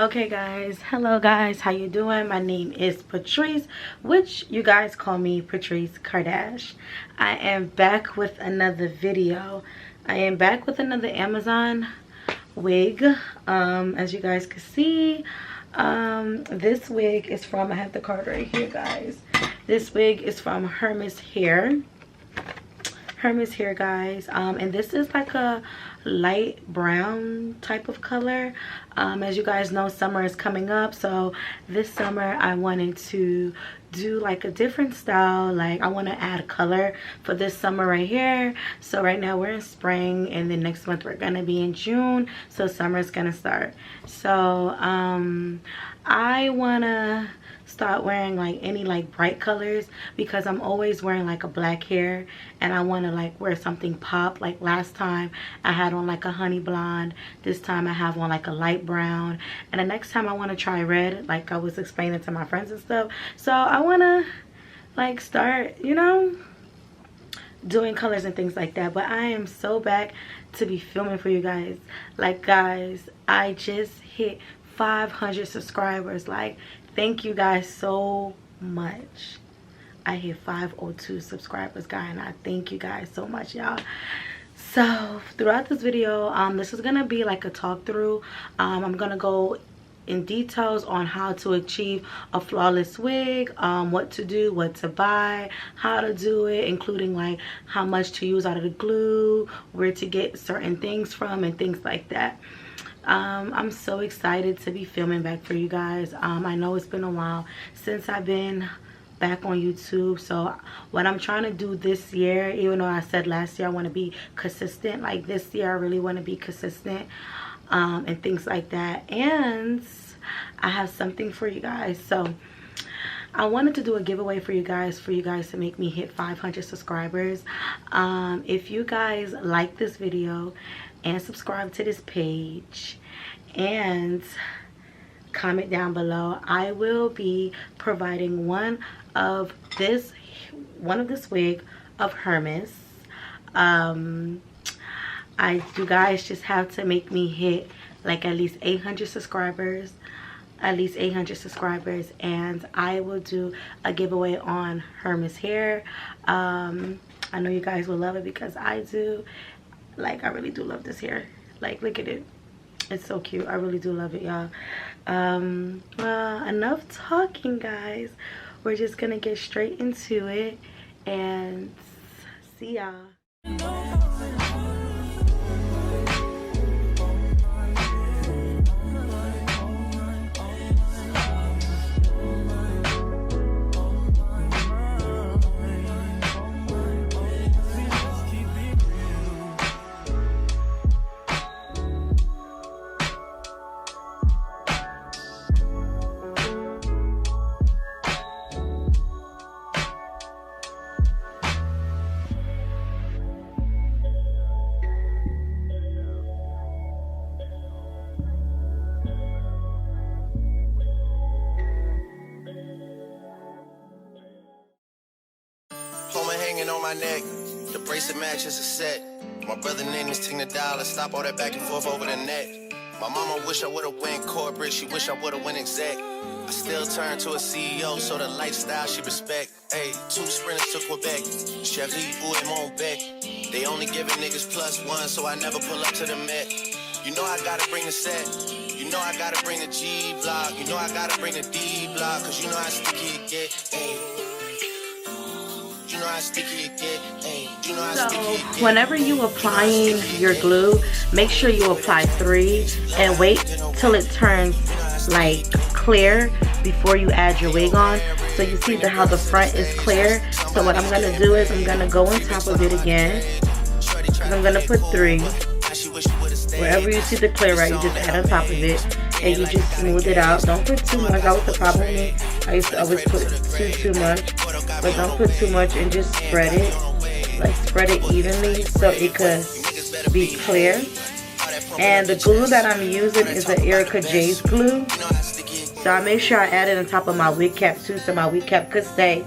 Okay guys, hello guys, how you doing? My name is Patrice, which you guys call me Patrice Kardash. I am back with another video. I am back with another Amazon wig. As you guys can see, this wig is from, I have the card right here guys. This wig is from Hermes Hair, guys. And this is like a light brown type of color. As you guys know, summer is coming up, so this summer I wanted to do like a different style. Like I want to add color for this summer right here. So right now we're in spring, and then next month we're gonna be in June, so summer's gonna start. So I wanna start wearing like any like bright colors, because I'm always wearing like a black hair, and I want to like wear something pop. Like last time I had on like a honey blonde, this time I have on like a light brown, and the next time I want to try red, like I was explaining to my friends and stuff. So I want to like start, you know, doing colors and things like that. But I am so back to be filming for you guys. Like guys, I just hit 500 subscribers. Like, thank you guys so much. I hit 502 subscribers, guys, and I thank you guys so much, y'all. So throughout this video, this is gonna be like a talk through. I'm gonna go in details on how to achieve a flawless wig, what to do, what to buy, how to do it, including like how much to use out of the glue, where to get certain things from, and things like that. I'm so excited to be filming back for you guys. I know it's been a while since I've been back on YouTube, so what I'm trying to do this year, even though I said last year I want to be consistent, like this year I really want to be consistent, and things like that. And I have something for you guys. So I wanted to do a giveaway for you guys to make me hit 500 subscribers. If you guys like this video and subscribe to this page and comment down below, I will be providing one of this wig of Hermes. You guys just have to make me hit like at least 800 subscribers, and I will do a giveaway on Hermes Hair. I know you guys will love it, because I do. Like, I really do love this hair. Like, look at it, it's so cute. I really do love it, y'all. Well, enough talking, guys. We're just gonna get straight into it and see y'all. On my neck, the bracelet matches a set. My brother name is Tina Dollar. Stop all that back and forth over the net. My mama wish I would've went corporate. She wish I would've went exec. I still turn to a CEO, so the lifestyle she respect. Hey, 2 sprinters to Quebec. Chevy, ooh, they won't back. They only giving niggas +1, so I never pull up to the Met. You know I gotta bring the set. You know I gotta bring the G block. You know I gotta bring the D block, cause you know how sticky it get. Hey. So whenever you applying your glue, make sure you apply 3 and wait till it turns like clear before you add your wig on. So you see how the front is clear. So what I'm gonna do is I'm gonna go on top of it again, and I'm gonna put 3. Wherever you see the clear, right, you just add on top of it, and you just smooth it out. Don't put too much. That was the problem with me. I used to always put too much, but don't put too much, and just spread it. Like, spread it evenly so it could be clear. And the glue that I'm using is the Erica J's glue. So I make sure I add it on top of my wig cap too, so my wig cap could stay.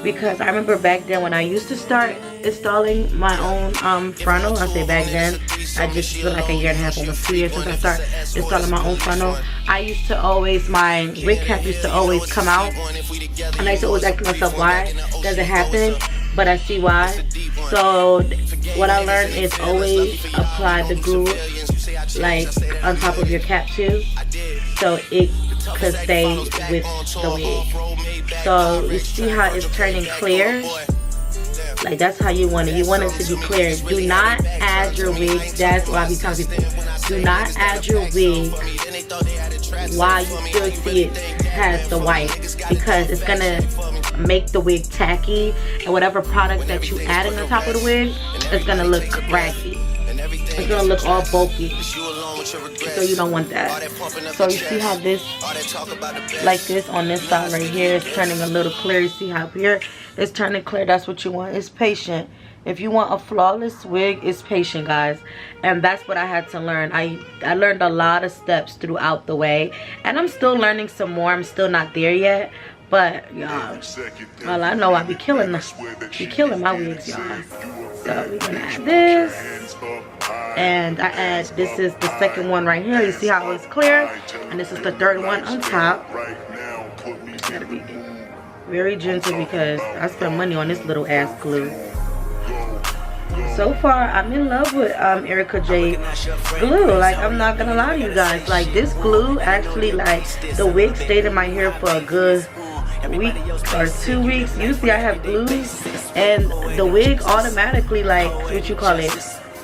Because I remember back then when I used to start installing my own frontal. I say back then, I just feel like a year and a half, almost 2 years since I started installing my own frontal. I used to always, my wig cap used to always come out, and I used to always ask myself, why does it happen? But I see why. So what I learned is always apply the glue like on top of your cap too, so it could stay with the wig. So you see how it's turning clear? Like, that's how you want it. You want it to be clear. Do not add your wig. That's why I be telling people, do not add your wig while you still see it has the white, because it's gonna make the wig tacky, and whatever product that you add on top of the wig is gonna look raggy. It's gonna look all bulky, so you don't want that. So you see how this, like this on this side right here, is turning a little clear. You see how up here it's turning clear? That's what you want. It's patient. If you want a flawless wig, it's patient, guys. And that's what I had to learn. I learned a lot of steps throughout the way, and I'm still learning some more. I'm still not there yet, but y'all, well, I know I be killing my wigs, y'all. So we're gonna add this, and I add, this is the second one right here. You see how it's clear, and this is the third one on top. Gotta be very gentle because I spent money on this little ass glue. So far, I'm in love with Erica J glue. Like, I'm not gonna lie to you guys. Like, this glue actually, like, the wig stayed in my hair for a good week or 2 weeks. Usually I have glue and the wig automatically, like, what you call it,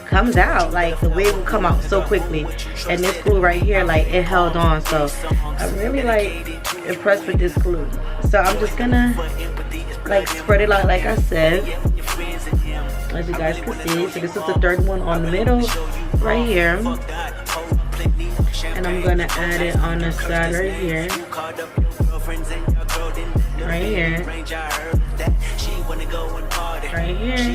comes out. Like, the wig will come out so quickly, and this glue right here, like, it held on. So I'm really, like, impressed with this glue. So I'm just gonna, like, spread it out like I said, as you guys can see. So this is the third one on the middle right here, and I'm gonna add it on the side right here, right here, right here,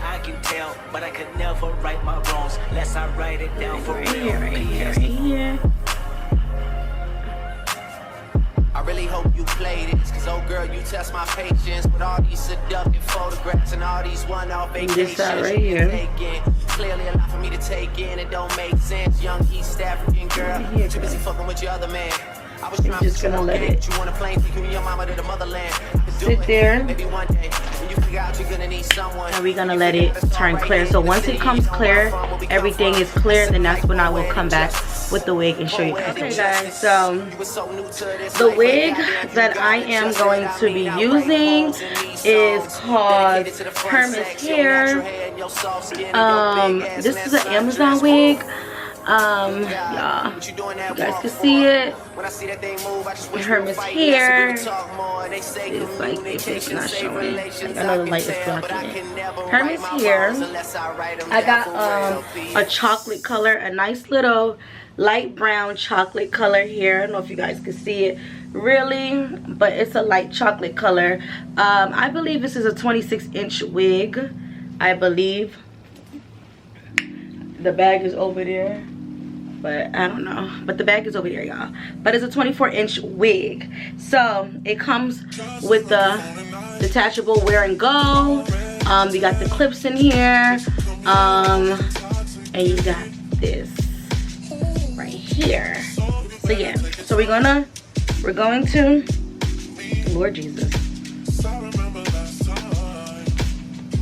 I can tell, but I could never right my wrongs unless I write it down for real. Right here. I really hope you play this, cause oh girl, you test my patience with all these seductive photographs and all these one-off vacations. This side right here. Clearly a lot for me to take in, it don't make sense. Young East African girl, too busy fucking with your other man. I was I'm just gonna let it you want a plane to your mama to the motherland. sit there, Maybe one day when you figure out you're gonna need someone. and we're gonna let it turn clear. So once it comes clear, everything is clear, then that's when I will come back with the wig and show you guys. Okay guys, so the wig that I am going to be using is called Hermes Hair. This is an Amazon wig. Yeah, you guys can see it. Hermes Hair. It's like, if it's not showing, like, I know the light is blocking it. Hermes Hair. I got a chocolate color, a nice little light brown chocolate color here. I don't know if you guys can see it really, but it's a light chocolate color. I believe this is a 26-inch wig. I believe the bag is over there, but I don't know, but the bag is over there, y'all. But it's a 24-inch wig. So it comes with the detachable wear and go. You got the clips in here, and you got this right here. So yeah, so we're going to, Lord Jesus,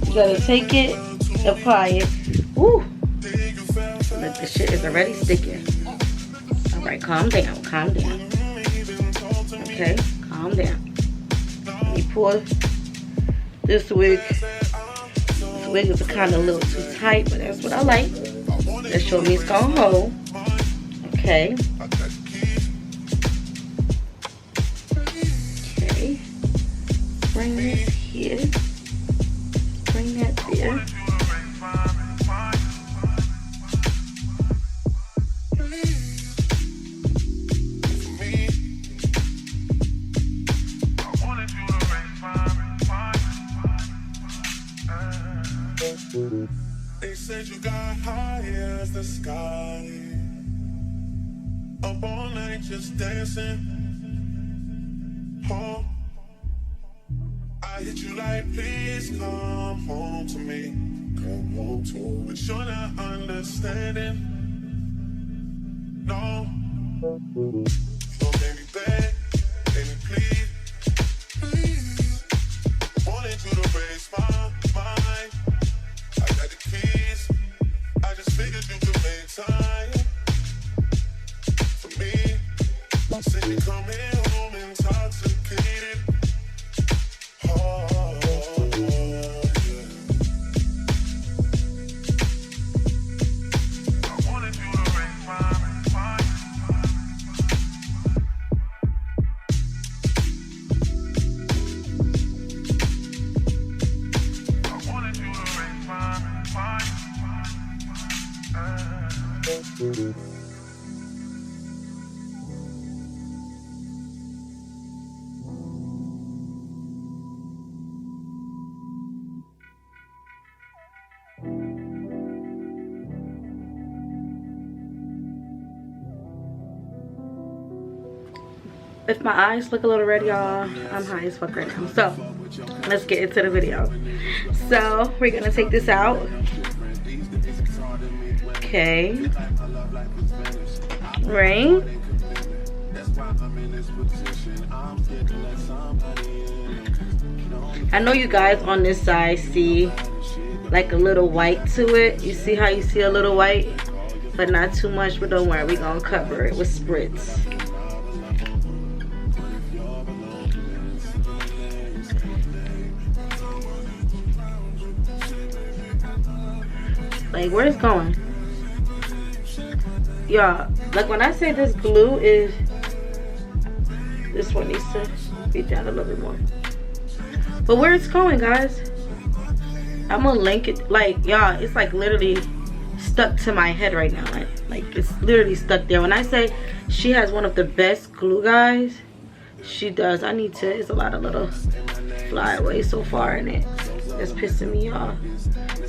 you gotta take it, apply it. Woo! Look, the shit is already sticking. All right, calm down, calm down. Okay, calm down. Let me pull this wig. This wig is kind of a little too tight, but that's what I like. That show me it's gonna hold. Okay. Okay. Bring this here. Bring that there. They said you got high as the sky. Up all night just dancing. Oh, I hit you like, please come home to me. Come home to me. But you're not understanding. No. So baby, beg, baby, please, please. Wanted you to raise my mind. I got the keys. I just figured you could make time for me. Said you coming home intoxicated. Oh, yeah. I wanted you to raise my mind. I wanted you to raise my mind. If my eyes look a little red, y'all, I'm high as fuck right now. So let's get into the video. So we're gonna take this out. Okay. Right. I know you guys on this side see like a little white to it. You see how you see a little white, but not too much. But don't worry, we're gonna cover it with spritz. Like, where it's going? Y'all, like when I say this glue is, this one needs to be down a little bit more. But where it's going, guys, I'm gonna link it. Like, y'all, it's like literally stuck to my head right now. Like it's literally stuck there. When I say she has one of the best glue, guys, she does. I need to, it's a lot of little flyaways so far in it. That's pissing me off.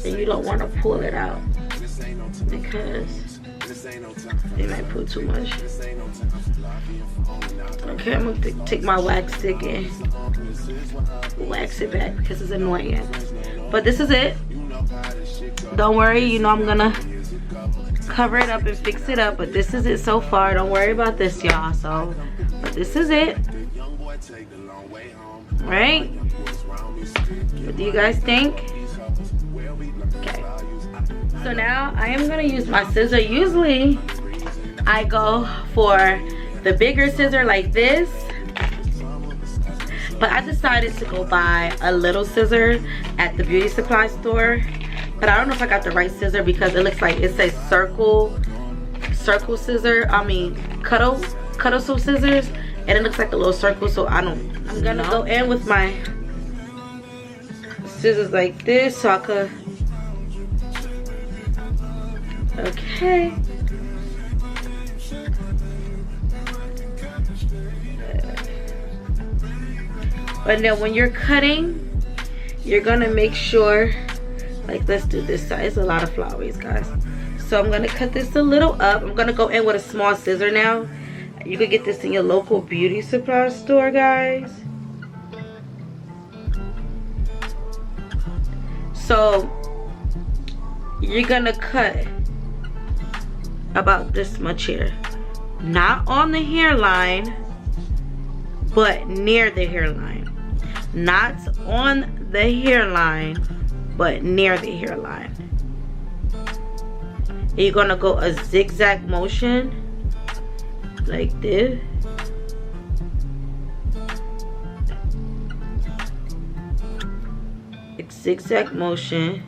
And you don't want to pull it out because it might put too much. Okay, I'm gonna take my wax stick and wax it back because it's annoying. But this is it. Don't worry, you know I'm gonna cover it up and fix it up, but this is it so far. Don't worry about this, y'all. So, but this is it. Right? What do you guys think? Okay. So now I am gonna use my scissor. Usually I go for the bigger scissor like this, but I decided to go buy a little scissor at the beauty supply store. But I don't know if I got the right scissor because it looks like it says circle scissor. I mean cuddle scissors, and it looks like a little circle. So I'm gonna go in with my scissors like this so I could. Okay. But then when you're cutting, you're gonna make sure, like, let's do this side. It's a lot of flyaways, guys. So I'm gonna cut this a little up. I'm gonna go in with a small scissor now. You could get this in your local beauty supply store, guys. So you're gonna cut about this much here, not on the hairline, but near the hairline. Not on the hairline, but near the hairline. And you're gonna go a zigzag motion like this. Zigzag motion.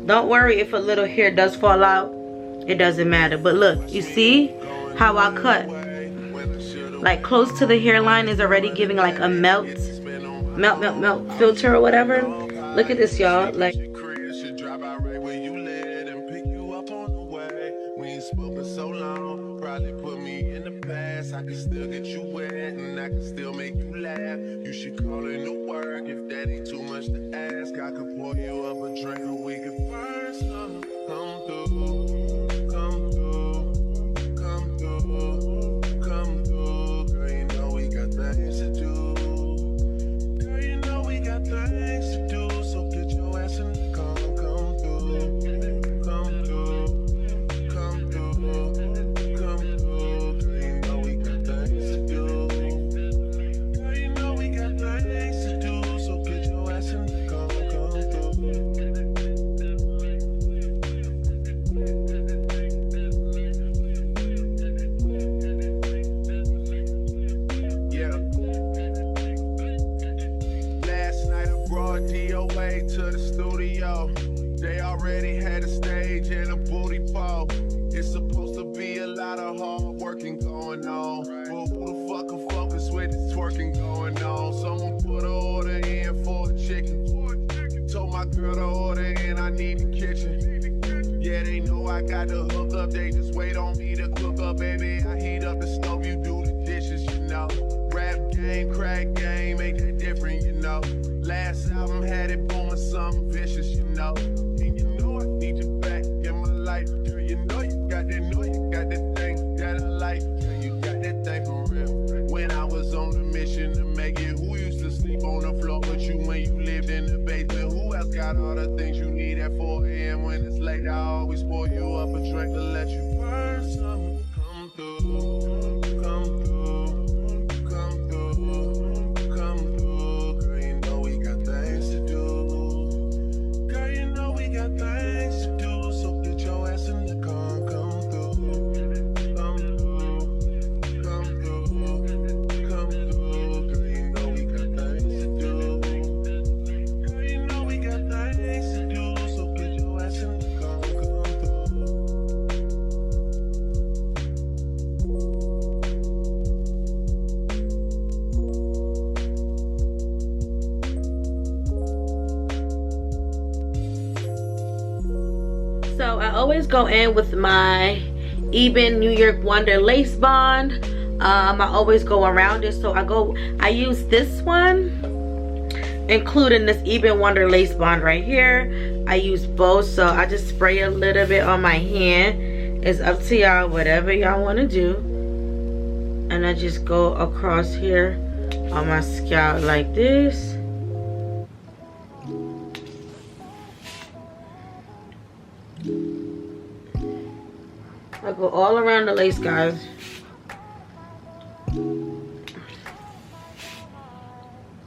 Don't worry if a little hair does fall out. It doesn't matter. But look, you see how I cut? Like close to the hairline is already giving like a melt filter or whatever. Look at this, y'all. Like, spoken so long, probably put me in the past, I can still get you wet and I can still make you laugh. You should call in to work if that ain't too much to ask. I could pour you up a drink and we could burn some. Come through, come through, come through, come through. Girl, you know we got things to do. Girl, you know we got things to do. So get your ass in the car, come through, come through, come through, come through. Girl, you know we got things to do. Girl, you know we got things to do. So get your ass in the car, come through. Yeah. Last night I brought DOA to the studio. They already had a stage and a booty pole. It's supposed to be a lot of hard working going on. Well, who the fuck can focus with this twerking going on? Someone put an order in for a chicken. Told my girl to order in, I need a kitchen. Yeah, they know I got the hook up, they just wait on me to cook up, baby. I heat up the stove, you do the dishes, you know. Rap game, crack game, make that different, you know. Last album had it booming, something vicious, you know. And you know I need you back in my life, girl. You know you got that thing that I like, girl. You got that thing for real. When I was on the mission to make it, who used to sleep on the floor but you when you lived in the basement? Who else got all the things you need at 4 a.m. when it's late? I always pour you up a drink to let you burn some. Come through, come through, come through, come through. Girl, you know we got things to do. Girl, you know we got things to do. So get your ass in the car, come through, come through, come through, come through. Girl, you know we got things to do. Girl, you know we got things to do. So get your ass in the car, come through. So I always go in with my Eben New York Wonder lace bond. I always go around it. So I use this one, including this Eben Wonder lace bond right here. I use both, so I just spray a little bit on my hand. It's up to y'all, whatever y'all want to do. And I just go across here on my scalp like this. I go all around the lace, guys.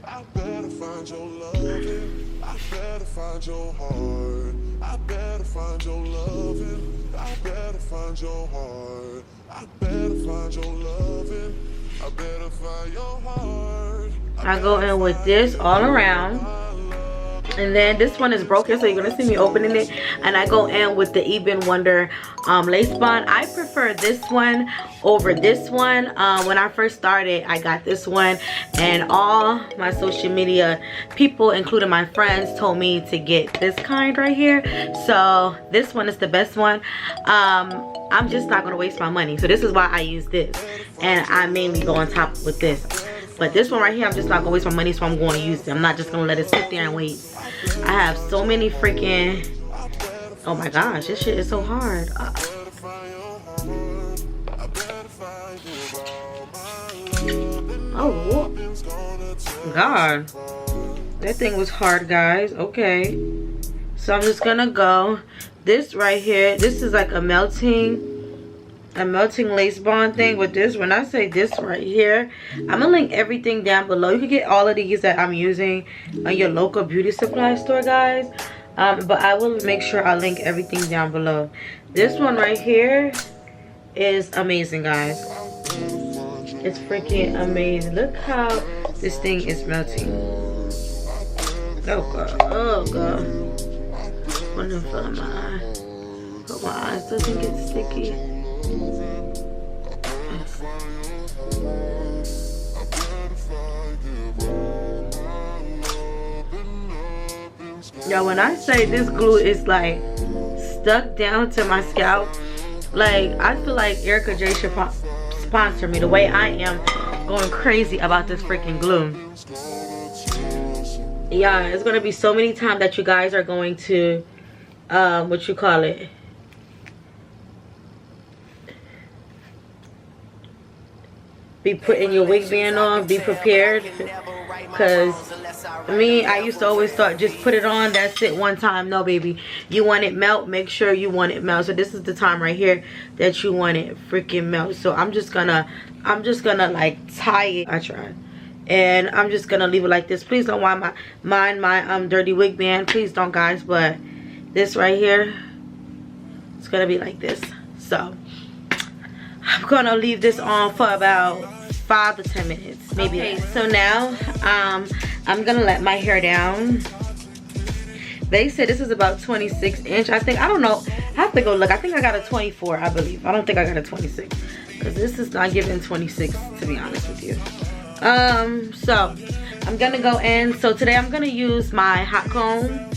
I better find your loving. I better find your heart. I better find your loving. I better find your heart. I better find your loving. I better find your heart. I go in with this all around. And then this one is broken, so you're gonna see me opening it. And I go in with the Eben Wonder lace bond. I prefer this one over this one. When I first started, I got this one, and all my social media people, including my friends, told me to get this kind right here. So this one is the best one. I'm just not gonna waste my money, so this is why I use this, and I mainly go on top with this. But this one right here, I'm just not gonna waste my money, so I'm going to use it. I'm not just gonna let it sit there and wait. I have so many freaking, oh my gosh, this shit is so hard. Oh God, that thing was hard, guys. Okay, so I'm just gonna go this right here. This is like a melting lace bond thing with this. When I say this right here, I'm gonna link everything down below. You can get all of these that I'm using on your local beauty supply store, guys. But I will make sure I link everything down below. This one right here is amazing, guys. It's freaking amazing. Look how this thing is melting. Oh God, oh God. One of them fell in my eye. Hope my eyes doesn't get sticky. Yo, when I say this glue is like stuck down to my scalp, like I feel like Erica J should sponsor me the way I am going crazy about this freaking glue. Yeah, it's gonna be so many times that you guys are going to what you call it, be putting your wig band on. Be prepared, because I used to always thought just put it on, that's it, one time. No, baby, you want it melt, make sure you want it melt. So this is the time right here that you want it freaking melt. So I'm just gonna like tie it. I tried, and I'm just gonna leave it like this. Please don't mind my dirty wig band, please don't, guys. But this right here, it's gonna be like this. So I'm gonna leave this on for about 5 to 10 minutes maybe. Okay, so now I'm gonna let my hair down. They said this is about 26 inch, I think. I don't know, I have to go look. I think I got a 24, I believe. I don't think I got a 26, because this is not giving 26, to be honest with you. So I'm gonna go in. So today I'm gonna use my hot comb.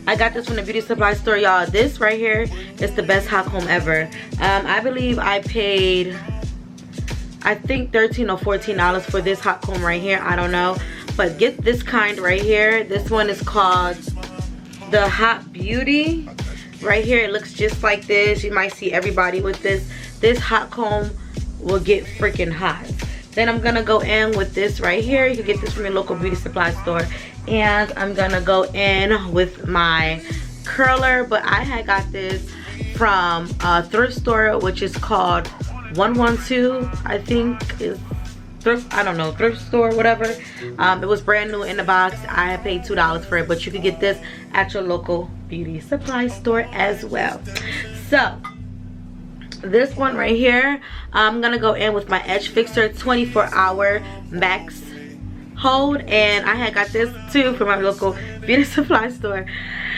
I got this from the beauty supply store, y'all. This right here is the best hot comb ever. I believe I paid, I think $13 or $14 for this hot comb right here. I don't know, but get this kind right here. This one is called the Hot Beauty. Right here, it looks just like this. You might see everybody with this. This hot comb will get freaking hot. Then I'm gonna go in with this right here. You can get this from your local beauty supply store. And I'm gonna go in with my curler, but I had got this from a thrift store, which is called 112, I think is thrift, I don't know, thrift store, whatever. It was brand new in the box. I had paid $2 for it, but you could get this at your local beauty supply store as well. So this one right here, I'm gonna go in with my Edge Fixer 24-hour max hold, and I had got this too from my local beauty supply store.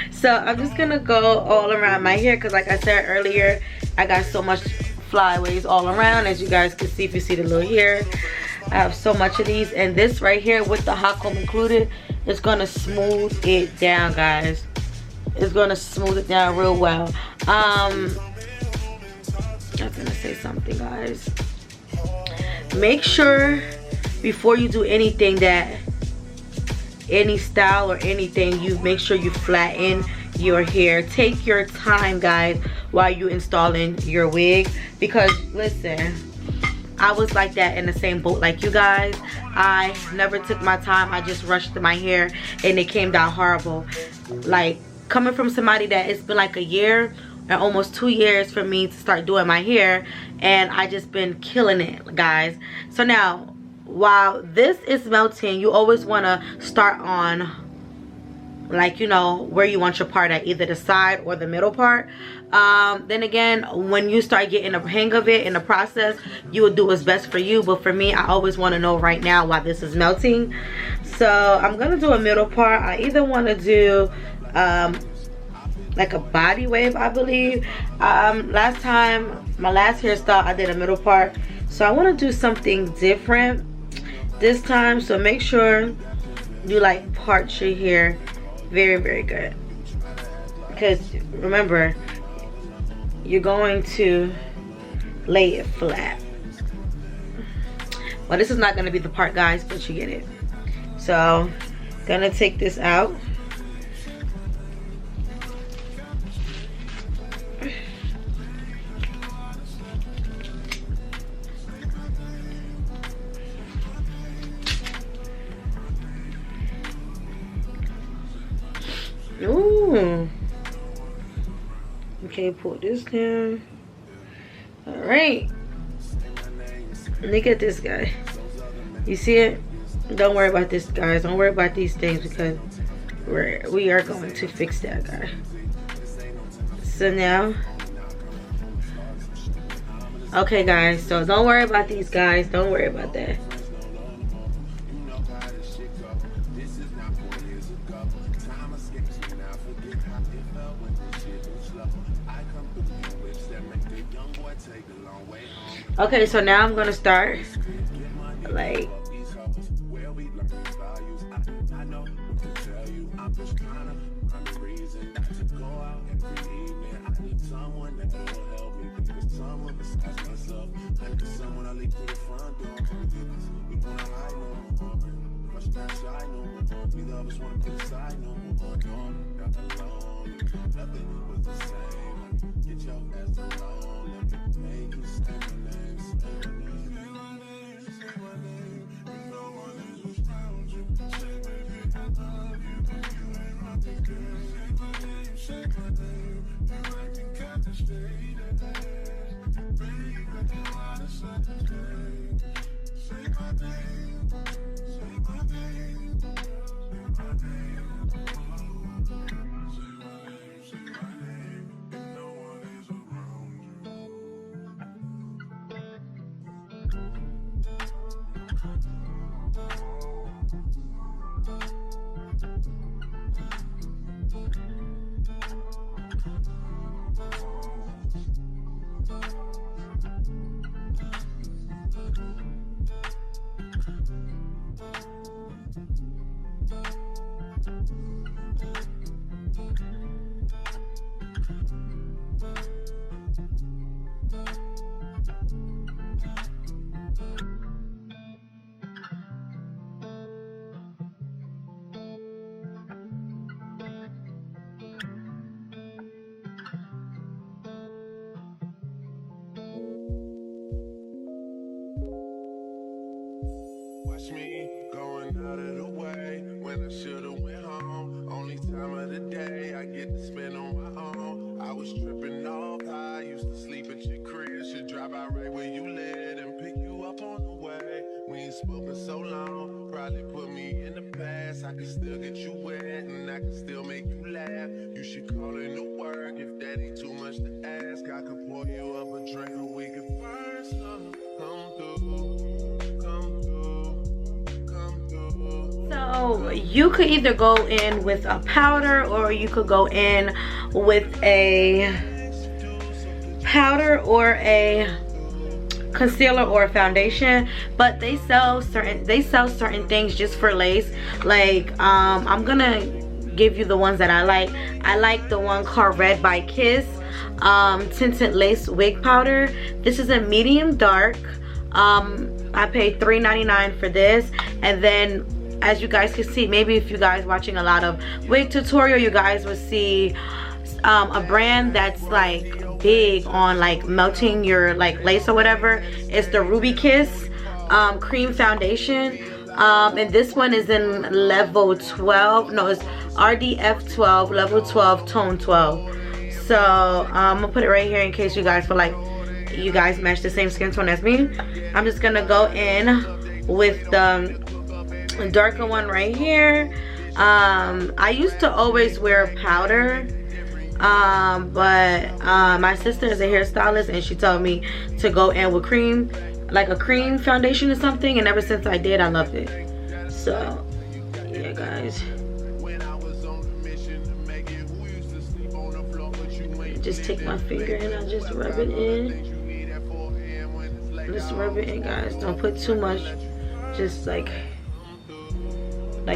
So I'm just gonna go all around my hair, because like I said earlier, I got so much flyaways all around, as you guys can see if you see the little hair. I have so much of these, and this right here with the hot comb included is gonna smooth it down, guys. It's gonna smooth it down real well. I was gonna say something, guys. Make sure before you do anything, that any style or anything, you make sure you flatten your hair. Take your time, guys, while you installing your wig, because listen, I was like that, in the same boat like you guys. I never took my time. I just rushed my hair and it came down horrible. Like, coming from somebody that it's been like a year or almost 2 years for me to start doing my hair, and I just been killing it, guys. So now, while this is melting, you always want to start on, like, you know, where you want your part at, either the side or the middle part. Then again, when you start getting the hang of it in the process, you will do what's best for you. But for me, I always want to know right now while this is melting. So I'm gonna do a middle part. I either want to do like a body wave, I believe. Last time, my last hairstyle, I did a middle part. So I want to do something different this time. So make sure you like part your hair very, very good, because remember, you're going to lay it flat. Well, this is not going to be the part, guys, but you get it. So gonna take this out. Ooh. Okay, pull this down. All right. Look at this guy. You see it? Don't worry about this, guys. Don't worry about these things, because we are going to fix that guy. So now, okay, guys. So don't worry about these guys. Don't worry about that. Okay, so now I'm gonna start like late to the front door. We wanna hide no more. Much not shy no more. Neither of us wanna put aside no more. No, got alone. Nothing was the same. Get your ass alone. Let me make you say my name. Say my name. Say my name. Say my name. And no one is around you. Say baby I love you, but you ain't wrong again. Say my name. Say my name. You acting kinda shady. Baby, why the sun is gray? Say my name. Say my name. Say my name. Say my name. Say my name. And no one is around you. Watch me going out of the way when I should've went home. Only time of the day I get to spend on my own. I was tripping off high, used to sleep at your crib. Should drive by right where you live and pick you up on the way. We ain't spoken so long, probably put me in the past. I can still get you wet and I can still make you laugh. You should call in to work if that ain't too much to ask. I could pour you up a drink or we could burn some. Come through, come through. So you could either go in with a powder or you could go in with a powder or a concealer or a foundation, but they sell certain things just for lace. Like I'm gonna give you the ones that I like. I like the one called Red by Kiss tinted lace wig powder. This is a medium dark. I paid $3.99 for this, and then as you guys can see, maybe if you guys watching a lot of wig tutorial, you guys will see a brand that's like big on like melting your like lace or whatever. It's the Ruby Kiss cream foundation, and this one is in level 12. No, it's RDF 12, level 12, tone 12. So I'm gonna put it right here in case you guys feel like you guys match the same skin tone as me. I'm just gonna go in with the darker one right here. I used to always wear powder, but my sister is a hairstylist and she told me to go in with cream, like a cream foundation or something, and ever since I did, I loved it. So yeah guys, just take my finger and I just rub it in. Just rub it in, guys. Don't put too much, just like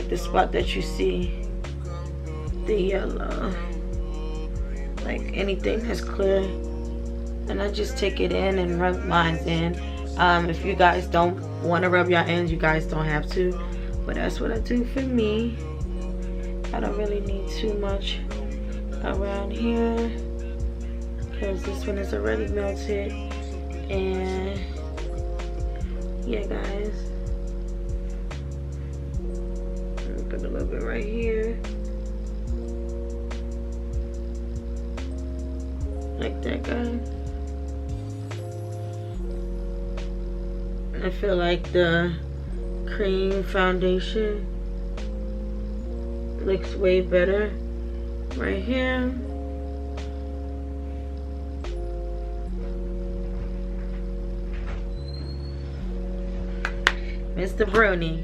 the spot that you see, the yellow, like anything that's clear. And I just take it in and rub mine in. If you guys don't want to rub your ends, you guys don't have to, but that's what I do for me. I don't really need too much around here because this one is already melted. And yeah guys, put a little bit right here, like that, guys. I feel like the cream foundation looks way better right here. Mr. Bruni.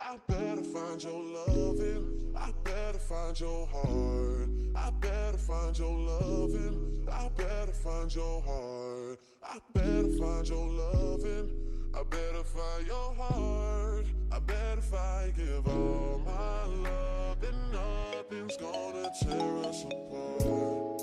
I better find your loving. I better find your heart. I better find find your loving. I better find your heart. I better find your loving. I better find your heart. I bet if I give all my love, then nothing's gonna tear us apart.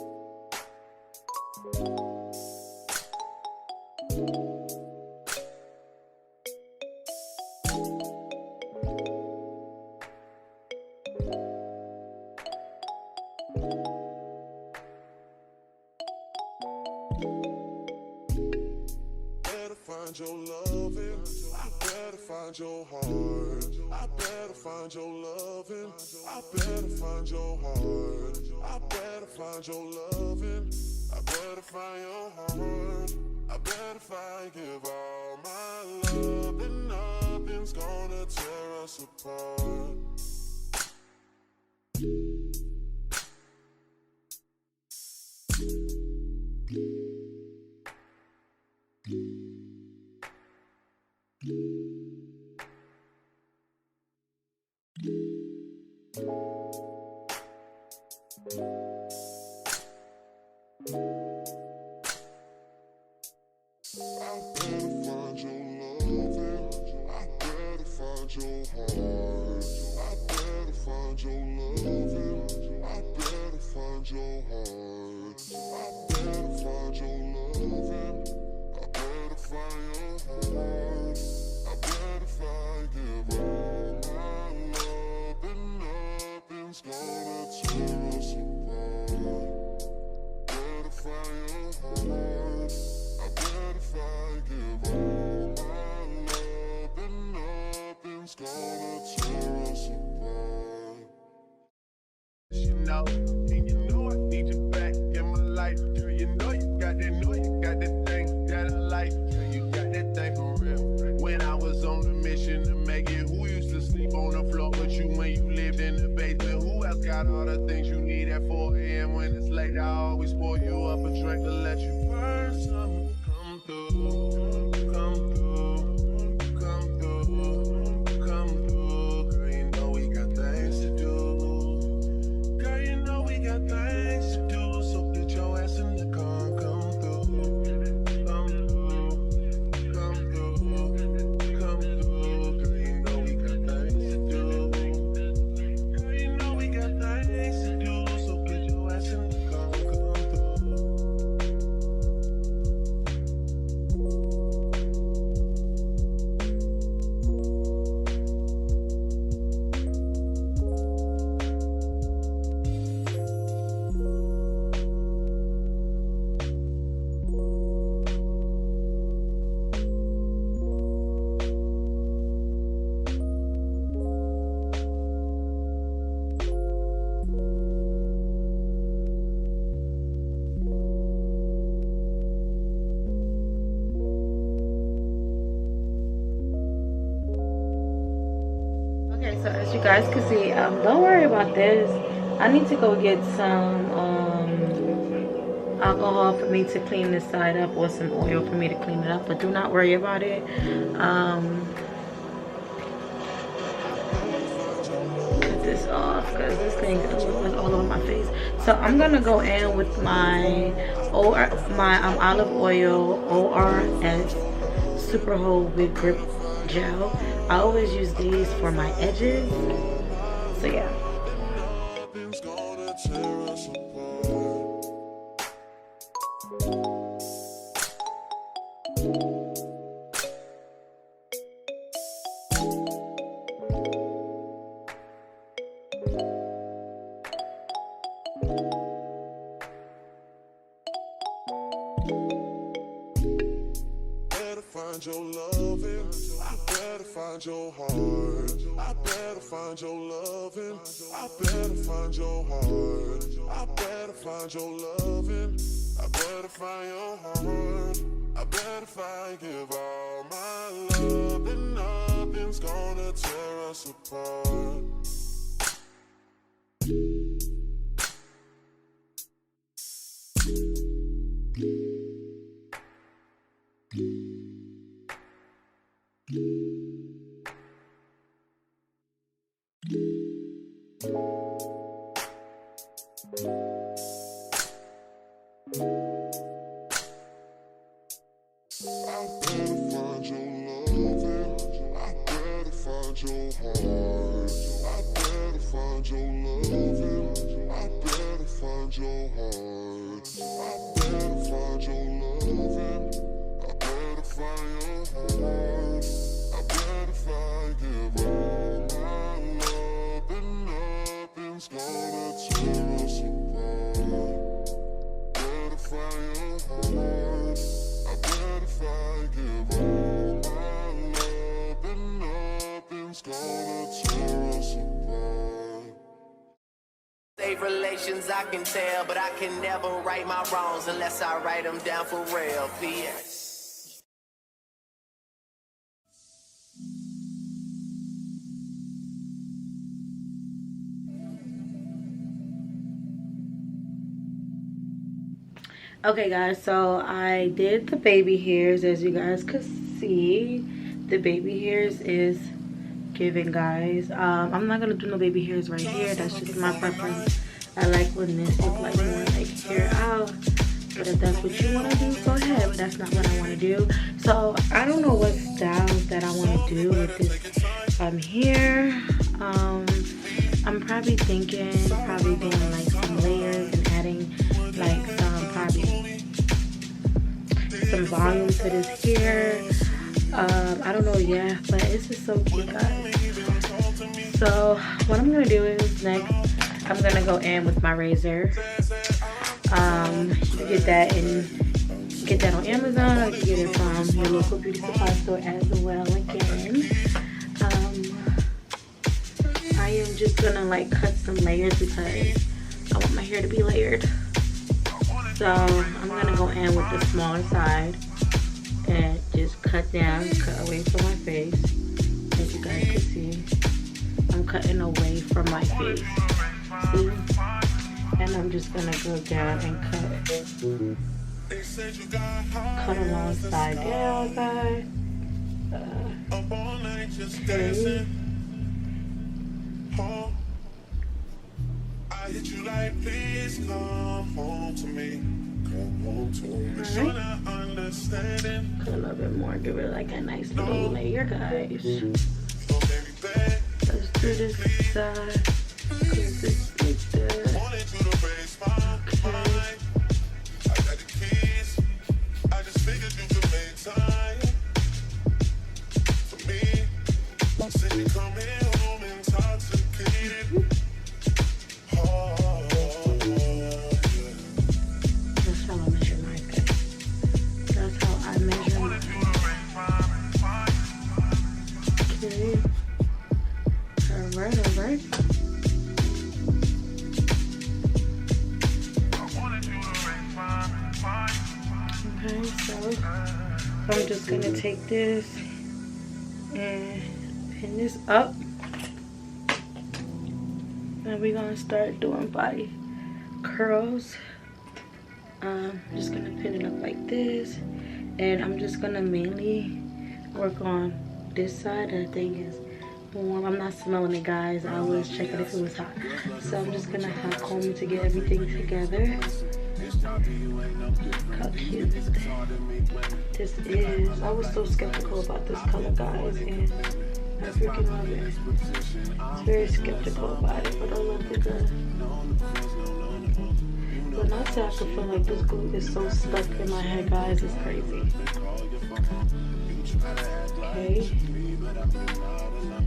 Find your loving, I better find your heart. I better find your loving, I better find your heart. I better find your loving, I better find your heart. I bet if I give all my love, then nothing's gonna tear us apart. So as you guys can see, don't worry about this. I need to go get some alcohol for me to clean this side up, or some oil for me to clean it up, but do not worry about it. Cut this off because this thing is all over my face. So I'm gonna go in with my olive oil ORS Super Hold Wig Grip Gel. I always use these for my edges. So yeah. Find your loving, I better find your heart. I better find your loving, I better find your heart. I better find your loving, I better find your heart. I bet if I give all my love, then nothing's gonna tear us apart. heart. I better find your loving. I better find your heart. I better find your loving. I better find your heart. I better find give all my love, and nothing's gonna tear us apart. Better find your heart. I better find give all my love, and nothing's gonna tear us apart. Save relations, I can tell, but I can never right my wrongs unless I write them down for real. P.S. Okay guys, so I did the baby hairs. As you guys could see, the baby hairs is giving, guys. I'm not gonna do no baby hairs right here. That's just my preference. I like when this look like more like hair out, but if that's what you want to do, go ahead. But that's not what I want to do. So I don't know what styles that I want to do with this hair. I'm probably thinking doing like some layers and adding like some volume to this hair. I don't know yet, but it's just so cute, guys. So what I'm gonna do is next I'm gonna go in with my razor. You get that on Amazon, or you get it from your local beauty supply store as well. Again, I am just gonna like cut some layers because I want my hair to be layered. So I'm gonna go in with the smaller side and just cut away from my face. As you guys can see, I'm cutting away from my face. See? And I'm just gonna go down and cut alongside down, guys. Okay. I hit you like, please come home to me. Come home to me. Right. Cut a little bit more, give it like a nice little layer, guys. Let's do this side. Cause it's like that. Okay. I got the keys. I just figured you could make time for me. Since you come here home intoxicated. Alright. Okay, so I'm just gonna take this and pin this up, and we're gonna start doing body curls. I'm just gonna pin it up like this, and I'm just gonna mainly work on this side. That thing is warm. I'm not smelling it, guys. I was checking if it was hot. So I'm just gonna hot comb it to get everything together. How cute this is. I was so skeptical about this color, guys, and I freaking love it. I was very skeptical about it, but I love the glue. But not to have to feel like this glue is so stuck in my head, guys. It's crazy. Okay.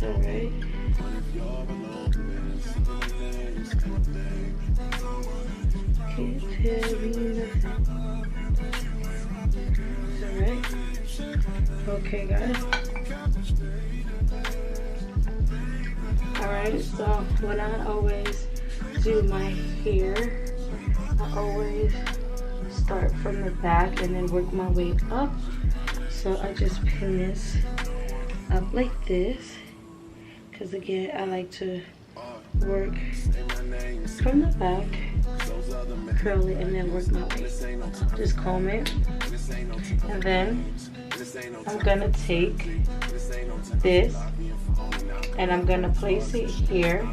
Alright. Can't tell me nothing. Alright. Okay, guys. Alright, so when I always do my hair, I always start from the back and then work my way up. So I just pin this up like this, because again I like to work from the back, curl it, and then work my way. Just comb it, and then I'm gonna take this and I'm gonna place it here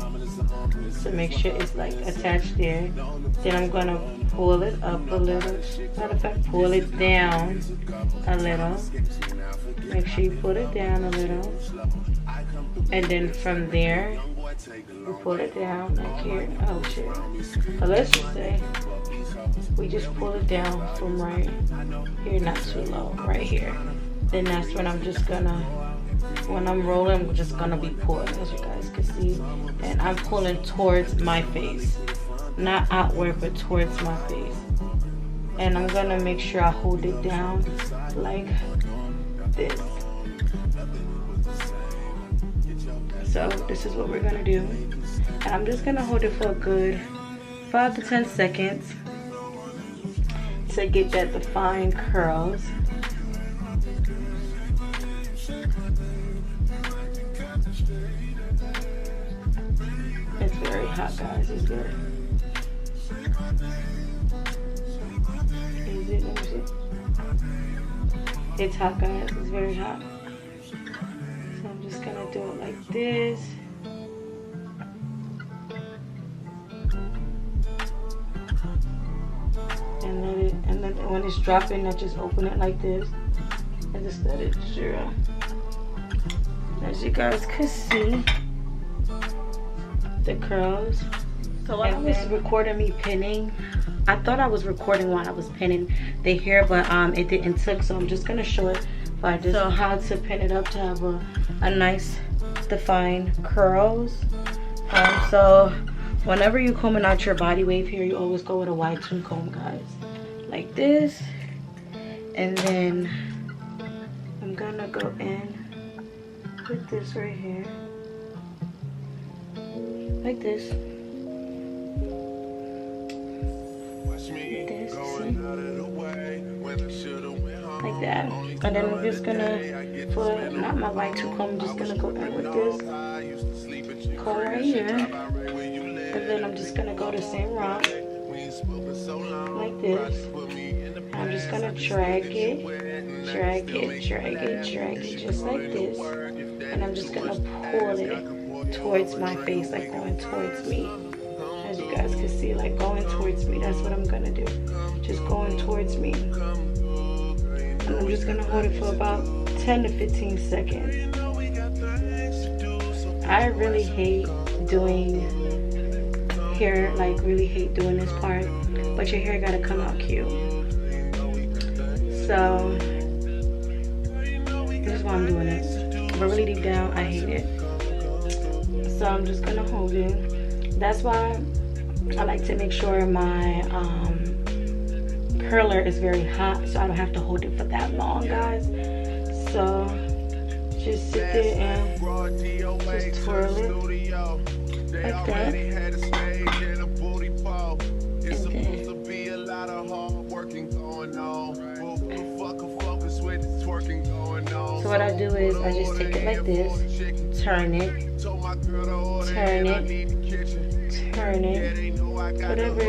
to make sure it's like attached there. Then I'm gonna pull it up a little. Matter of fact, pull it down a little. Make sure you put it down a little. And then from there, we pull it down like here. Oh shit. But let's just say we just pull it down from right here, not too low, right here. Then that's when I'm just gonna, when I'm rolling, I'm just gonna be pulling, as you guys can see. And I'm pulling towards my face. Not outward, but towards my face. And I'm gonna make sure I hold it down like this. So this is what we're gonna do. And I'm just gonna hold it for a good 5 to 10 seconds to get that defined curls. It's very hot, guys. It's good. Is it? Let me see. It's hot, guys. It's very hot. So I'm just gonna do it like this. And then when it's dropping, I just open it like this and just let it zero. As you guys can see, the curls. So while I was recording me pinning, I thought I was recording while I was pinning the hair, but it didn't took, so I'm just gonna show it by just how to pin it up to have a nice defined curls. So whenever you're combing out your body wave here, you always go with a wide tune comb, guys, like this. And then I'm gonna go in with this right here, like this. Like that. And then I'm just gonna, for not my white tooth comb, I'm just gonna go in with this comb right here. And then I'm just gonna go the same route, like this. I'm just gonna drag it, just like this. And I'm just gonna pull it towards my face, like going towards me. As you guys can see, like going towards me. That's what I'm gonna do. Just going towards me. And I'm just gonna hold it for about 10 to 15 seconds. I really hate doing hair, like really hate doing this part, but your hair gotta come out cute. So this is why I'm doing it. But really deep down, I hate it. So I'm just gonna hold it. That's why I like to make sure my curler is very hot, so I don't have to hold it for that long, guys. So just sit there and just twirl it like that. So what I do is I just take it like this, turn it, whatever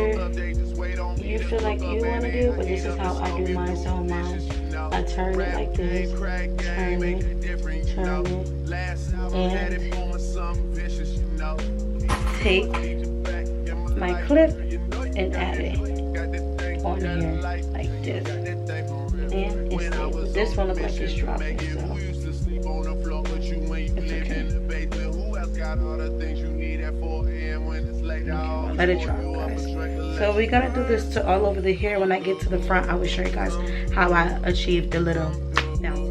you feel like you want to do, but this is how I do mine. So mine, I turn it like this, turn it, and take my clip and add it on here like this, and it's stable. This one looks like it's dropping, so it's okay. Let it drop, guys. So we're gonna do this to all over the hair. When I get to the front, I will show you guys how I achieved the little bounce.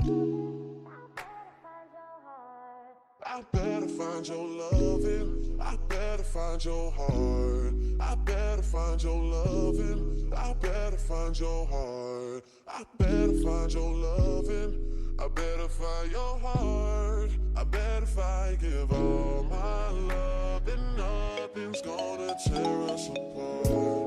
I better find your loving. I better find your heart. I better find your loving. I better find your heart. I better find your loving. I better find your heart. I bet if I give all my love, then nothing's gonna tear us apart.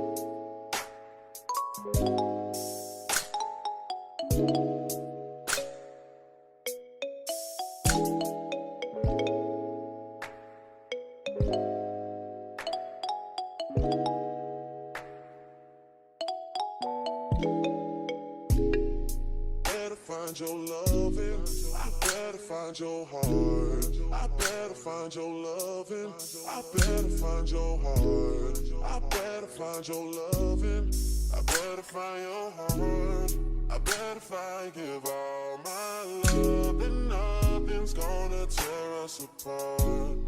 Find your loving, I better find your heart. I better find your loving, I better find your heart. I better find your loving, I better find your heart. I bet if I give all my love, then nothing's gonna tear us apart.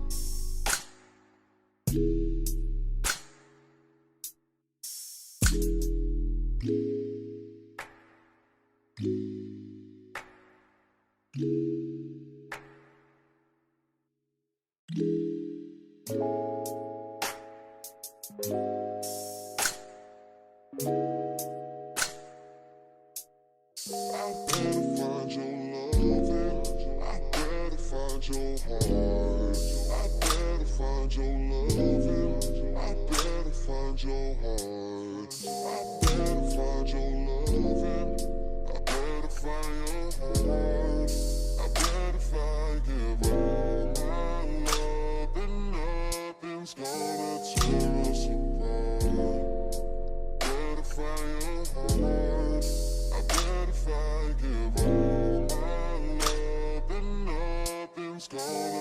I better find your loving, I better find your heart. I better find your loving, I better find your heart. I better find your loving, I better find your heart. I bet if I give all my love, then nothing's gonna tear us apart. Better find your heart. I bet if I give all my love, then nothing's gonna